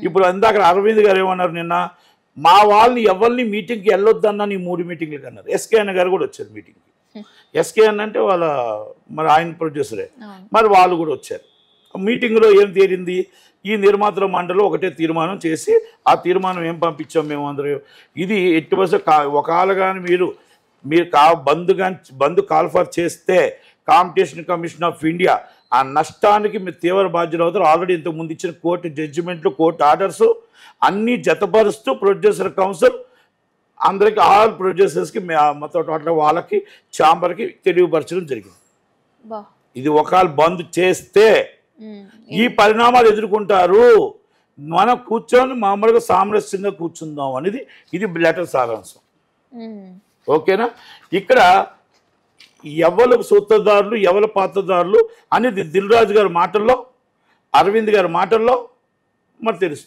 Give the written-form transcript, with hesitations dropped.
ఇప్పుడు ఇందాక అరవింద్ గారు ఏమన్నారు నిన్న, మా వాళ్ళని ఎవరిని మీటింగ్కి వెళ్ళొద్దన్న నీ 3 మీటింగ్లకి అన్నారు. ఎస్కే అన్న గారు కూడా వచ్చారు మీటింగ్కి. ఎస్కే అన్న అంటే వాళ్ళ మరి ఆయన ప్రొడ్యూసరే, మరి వాళ్ళు కూడా వచ్చారు. మీటింగ్లో ఏం తేలింది, ఈ నిర్మాతల మండలి ఒకటే తీర్మానం చేసి ఆ తీర్మానం ఏం పంపించాం మేము అందరూ, ఇది ఎట్టి పరిస్థితుల్లో ఒకవేళ కానీ మీరు బంద్ కాల్ఫర్ చేస్తే కాంపిటీషన్ కమిషన్ ఆఫ్ ఇండియా ఆ నష్టానికి మీరు తీవ్ర బాధ్యులు అవుతారు. ఆల్రెడీ ఇంతకుముందు ఇచ్చిన కోర్టు జడ్జిమెంట్లు, కోర్టు ఆర్డర్స్ అన్నీ జతపరుస్తూ ప్రొడ్యూసర్ కౌన్సిల్ అందరికి, ఆల్ ప్రొడ్యూసర్స్కి మొత్తం టోటల్ వాళ్ళకి ఛాంబర్కి తెలియపరచడం జరిగింది. ఇది ఒకవేళ బంద్ చేస్తే ఈ పరిణామాలు ఎదుర్కొంటారు, మనం కూర్చొని మామూలుగా సామరస్యంగా కూర్చుందాం అనేది ఇది లెటర్ సారాంశం. ఓకేనా? ఇక్కడ ఎవరు సూత్రధారులు ఎవరు పాత్రధారులు అనేది దిల్ రాజు గారి మాటల్లో, అరవింద్ గారి మాటల్లో మరి తెలుస్తుంది.